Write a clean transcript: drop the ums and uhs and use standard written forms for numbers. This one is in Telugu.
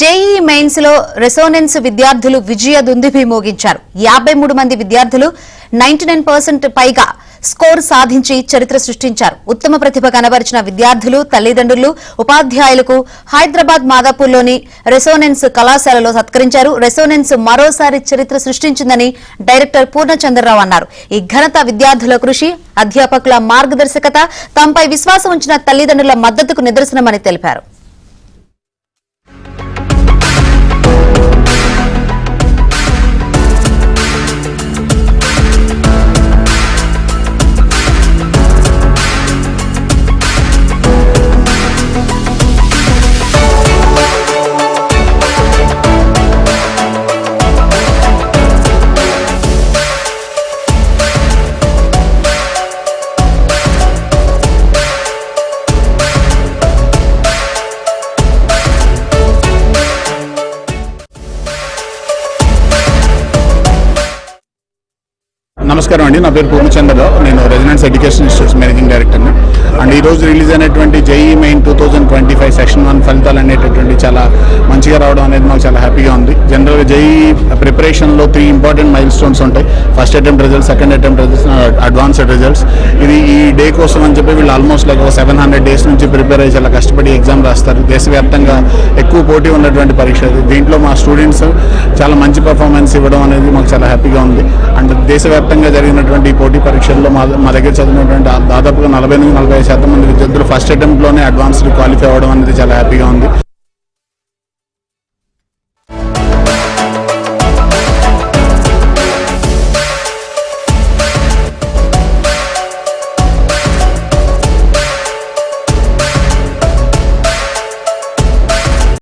జేఈఈ మెయిన్స్ లో రెసోనెన్స్ విద్యార్థులు విజయ దుందుభి మోగించారు. 53 మంది విద్యార్థులు 99% పైగా స్కోర్ సాధించి చరిత్ర సృష్టించారు. ఉత్తమ ప్రతిభ కనబరిచిన విద్యార్థులు, తల్లిదండ్రులు, ఉపాధ్యాయులకు హైదరాబాద్ మాదాపూర్లోని రెసోనెన్స్ కళాశాలలో సత్కరించారు. రెసోనెన్స్ మరోసారి చరిత్ర సృష్టించిందని డైరెక్టర్ పూర్ణచంద్రరావు అన్నారు. ఈ ఘనత విద్యార్థుల కృషి, అధ్యాపకుల మార్గదర్శకత, తమపై విశ్వాసం ఉంచిన తల్లిదండ్రుల మద్దతుకు నిదర్శనమని తెలిపారు. నమస్కారం అండి. నా పేరు పూర్ణచంద్రరావు. నేను రెసిడెన్స్ ఎడ్యుకేషన్ ఇన్స్టిట్యూట్స్ మేనేజింగ్ డైరెక్టర్ని. అండ్ ఈరోజు రిలీజ్ అయినటువంటి జేఈఈ మెయిన్ 2025 సెక్షన్ 1 ఫలితాలు అనేటటువంటి చాలా మంచిగా రావడం అనేది మాకు చాలా హ్యాపీగా ఉంది. జనరల్గా జేఈఈ ప్రిపరేషన్లో 3 ఇంపార్టెంట్ మైల్ స్టోన్స్ ఉంటాయి. First attempt results, second attempt results, advanced results. ఇది ఈ డే కోసం అని చెప్పి వీళ్ళు ఆల్మోస్ట్ లైక్ 700 days నుంచి ప్రిపేర్ అయ్యి చాలా కష్టపడి ఎగ్జామ్ రాస్తారు. దేశవ్యాప్తంగా ఎక్కువ పోటీ ఉన్నటువంటి పరీక్ష ఇది. దీంట్లో మా స్టూడెంట్స్ చాలా మంచి పర్ఫార్మెన్స్ ఇవ్వడం అనేది మాకు చాలా హ్యాపీగా ఉంది. అండ్ దేశవ్యాప్తంగా జరిగినటువంటి పోటీ పరీక్షల్లో మా దగ్గర చదివినటువంటి దాదాపుగా 40-45% మంది విద్యార్థులు ఫస్ట్ అటెంప్ట్లోనే అడ్వాన్స్డ్ క్వాలిఫై అవ్వడం అనేది చాలా హ్యాపీగా ఉంది.